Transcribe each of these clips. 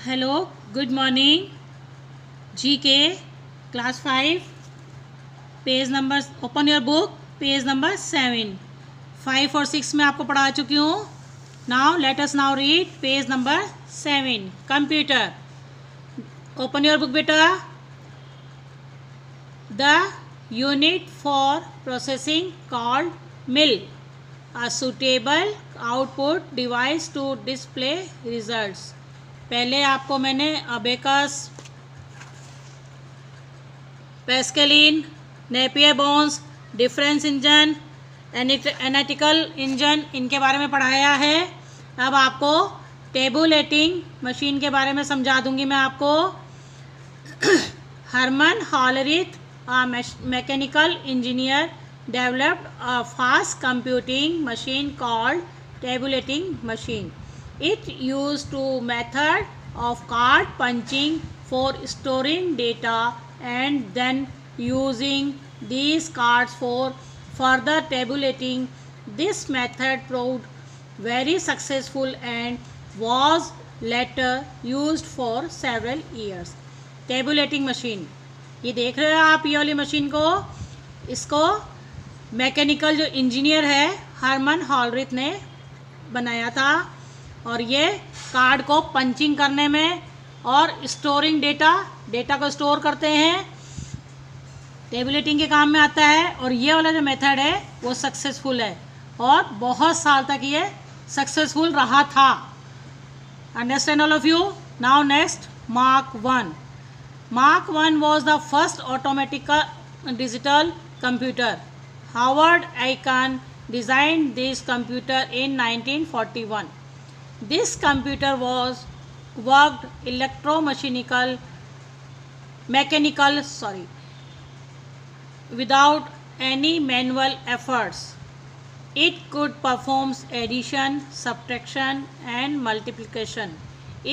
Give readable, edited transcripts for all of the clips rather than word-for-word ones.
Hello, good morning. GK class 5 page number, open your book, page number 7। 5 और 6 में आपको पढ़ा चुकी हूँ। Now let us now read page number 7। Computer, open your book बेटा। The unit for processing called mill, a suitable output device to display results। पहले आपको मैंने abacus, Pascaline, Napier bones, difference engine, analytical engine, इनके बारे में पढ़ाया है। अब आपको टेबुलेटिंग मशीन के बारे में समझा दूंगी मैं आपको। Herman Hollerith, mechanical engineer, developed a fast computing machine called tabulating machine. It used two method of card punching for storing data and then using these cards for further tabulating. This method proved very successful and was later used for several years. Tabulating machine, ये देख रहे हो आप ये वाली machine को, इसको mechanical जो इंजीनियर है हरमन हॉलरिथ ने बनाया था। और ये कार्ड को पंचिंग करने में और स्टोरिंग डेटा को स्टोर करते हैं, टेबुलेटिंग के काम में आता है। और ये वाला जो मेथड है वो सक्सेसफुल है और बहुत साल तक ये सक्सेसफुल रहा था। Understand all of you. Now next, mark 1। Mark 1 was the first automatic digital computer. Howard Aiken designed this computer in 1941. This computer worked without any manual efforts. It could perform addition, subtraction, and multiplication.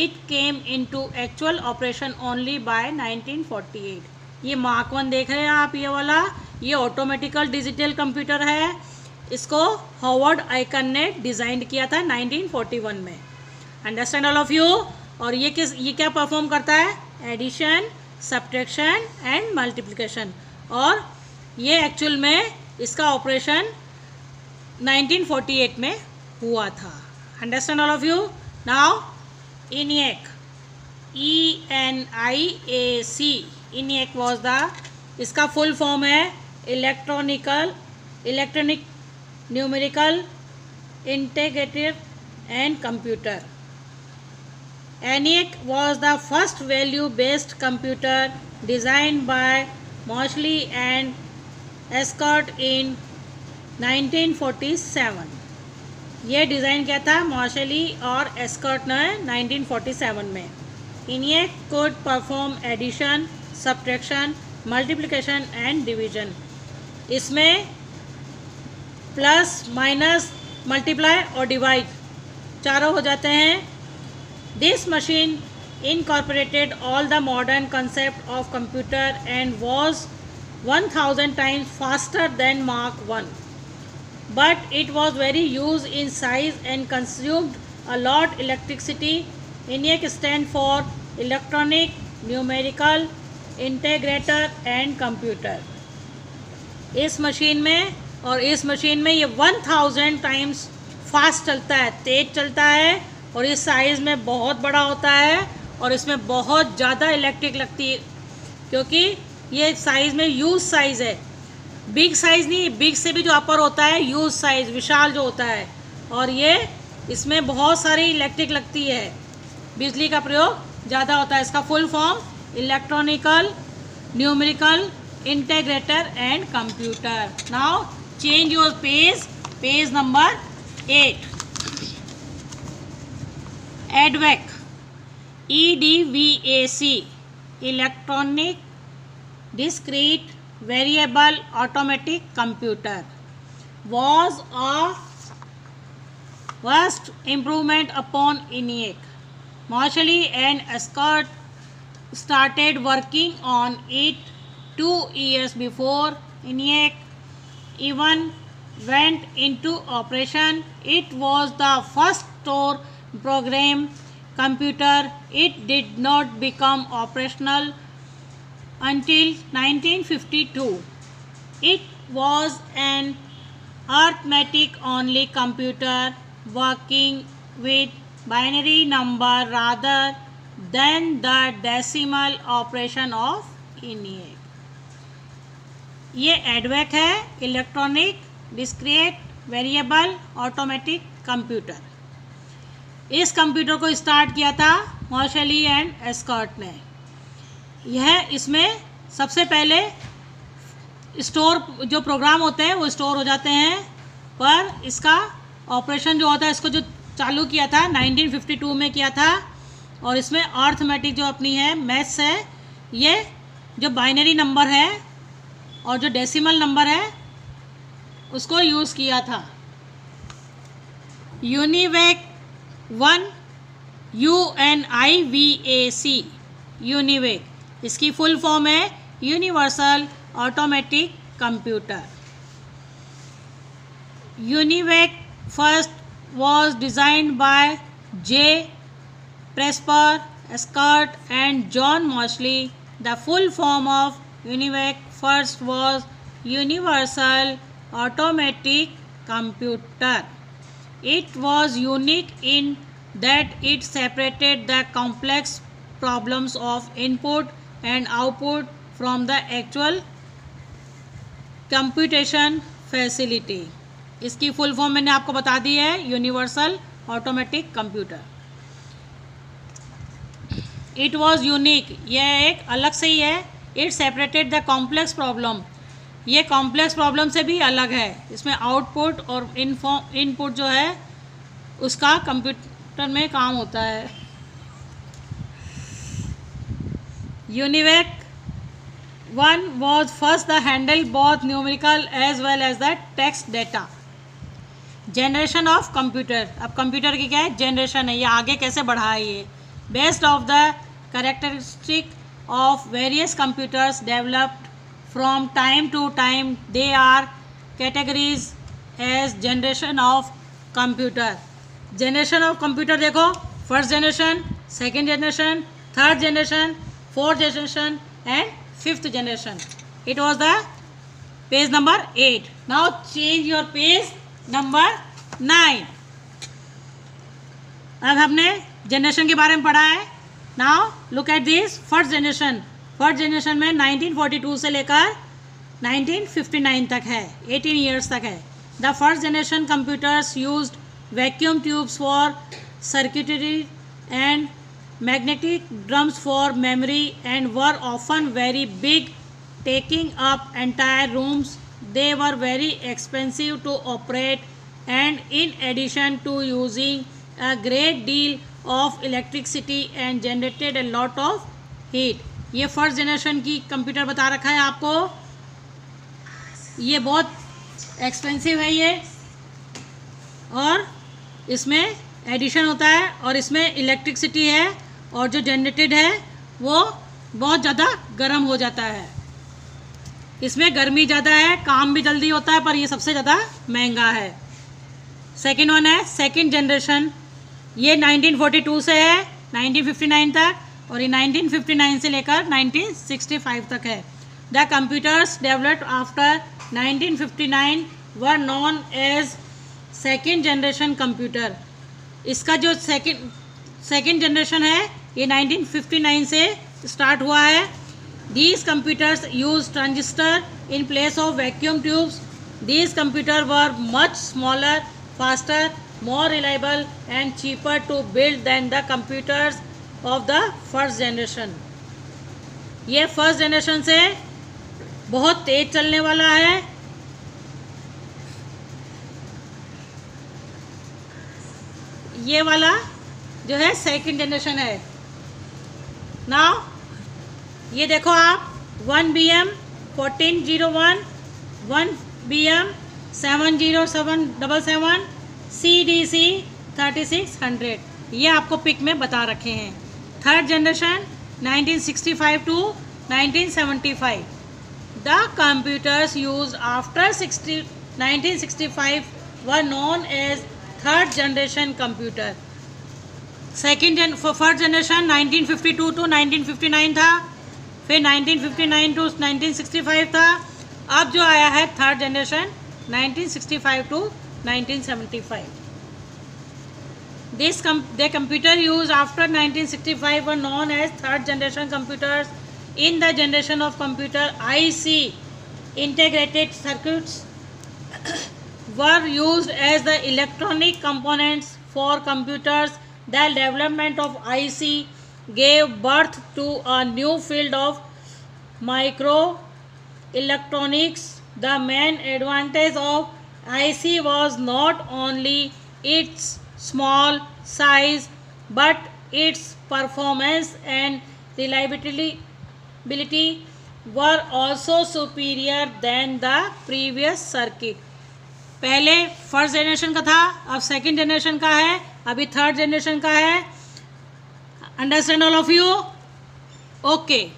It came into actual operation only by 1948. ये mark 1 देख रहे हैं आप, ये वाला, ये automatically digital computer है। इसको हॉवर्ड आइकन ने डिज़ाइन किया था 1941 में। Understand all of you. और ये क्या परफॉर्म करता है? Addition, subtraction and multiplication. और ये एक्चुअल में इसका ऑपरेशन 1948 में हुआ था। Understand all of you. Now ENIAC, ENIAC, ENIAC was the, इसका फुल फॉर्म है electronic numerical integrated and computer. ENIAC was the first value-based computer designed by Moseley and Escott in 1947। ये design किया था मॉशली और escort ने 1947 में। ENIAC could perform addition, subtraction, multiplication and division। इसमें plus, minus, multiply और divide चारों हो जाते हैं। This machine incorporated all the modern concept of computer and was 1000 times faster than Mark 1, but it was very used in size and consumed a lot electricity. ENIAC stand for electronic numerical integrator and computer. इस machine में ये 1000 times fast चलता है, तेज चलता है, और इस size में बहुत बड़ा होता है और इसमें बहुत ज़्यादा इलेक्ट्रिक लगती है, क्योंकि ये साइज़ में यूज साइज़ है, बिग साइज़ नहीं, बिग से भी जो अपर होता है, यूज साइज़, विशाल जो होता है। और ये इसमें बहुत सारी इलेक्ट्रिक लगती है, बिजली का प्रयोग ज़्यादा होता है। इसका full form electronical numerical integrator and computer. Now change your page number 8। EDVAC, EDVAC, electronic discrete variable automatic computer, was a vast improvement upon ENIAC. Moseley and Escott started working on it 2 years before ENIAC even went into operation. It was the first store program computer. It did not become operational until 1952. It was an arithmetic-only computer working with binary number rather than the decimal operation of ENIAC. ये एडवेक है, electronic discrete variable automatic computer. इस computer को start किया था मॉर्शली and escort ने. यह इसमें सबसे पहले स्टोर जो प्रोग्राम होते हैं वो स्टोर हो जाते हैं, पर इसका ऑपरेशन जो होता है, इसको जो चालू किया था 1952 में किया था. और इसमें अर्थमेटिक जो अपनी है, मैथ्स है, ये जो बाइनरी नंबर है और जो डेसिमल नंबर है उसको यूज़ किया था. यूनिवेक 1, UNIVAC, यूनिवेक, इसकी फुल फॉर्म है universal automatic computer. UNIVAC first was designed by J. Presper, Eschert and John Moseley. The full form of UNIVAC first was Universal Automatic Computer. It was unique in that it separated the complex problems of input and output from the actual computation facility. इसकी full form मैंने आपको बता दी है, universal automatic computer. It was unique, यह एक अलग से ही है. It separated the complex problem, ये कॉम्प्लेक्स प्रॉब्लम से भी अलग है. इसमें आउटपुट और इनपुट जो है उसका कंप्यूटर में काम होता है. UNIVAC 1 was first the handle both numerical as well as the text data. Generation of computer, अब कंप्यूटर की क्या है, जनरेशन है, ये आगे कैसे बढ़ा है. ये based of the characteristic of various computers developed from time to time, they are categories as generation of computer. Generation of computer देखो, first generation, second generation, third generation, fourth generation and fifth generation. It was the page number 8. Now change your page number 9. अब हमने generation के बारे में पढ़ा है. Now look at this first generation. First generation में 1942 से लेकर 1959 तक है, 18 ईयर्स तक है. The first generation computers used vacuum tubes for circuitry and magnetic drums for memory and were often very big, taking up entire rooms. They were very expensive to operate and in addition to using a great deal of electricity and generated a lot of heat. ये first generation की computer बता रखा है आपको. ये बहुत expensive है ये, और इसमें एडिशन होता है और इसमें इलेक्ट्रिसिटी है, और जो जनरेटेड है वो बहुत ज़्यादा गर्म हो जाता है. इसमें गर्मी ज़्यादा है, काम भी जल्दी होता है, पर ये सबसे ज़्यादा महंगा है. सेकेंड वन है सेकेंड जनरेशन. ये 1942 से है 1959 तक, और ये 1959 से लेकर 1965 तक है. The computers developed after 1959 were known as second generation computer. इसका जो सेकेंड जनरेशन है ये 1959 से स्टार्ट हुआ है. These computers use transistor in place of vacuum tubes. These computer were much smaller, faster, more reliable and cheaper to build than the computers of the first generation. ये first generation से बहुत तेज चलने वाला है. ये वाला जो है सेकंड जनरेशन है. नाउ ये देखो आप 1BM 1401, 1BM 70777, CDC 3600, ये आपको पिक में बता रखे हैं. Third generation 1965 to 1975. The computers use after 1965 were known as third generation computer. First generation 1952 to 1959 था, फिर 1959 टू 1965 था, अब जो आया है third generation 1965 to 1975. The computer used after 1965 were known as third generation computers. In the generation of computer, IC integrated circuits were used as the electronic components for computers. The development of IC gave birth to a new field of microelectronics. The main advantage of IC was not only its small size but its performance and reliability were also superior than the previous circuit. पहले first generation का था, अब second generation का है, अभी third generation का है. Understand all of you? Okay.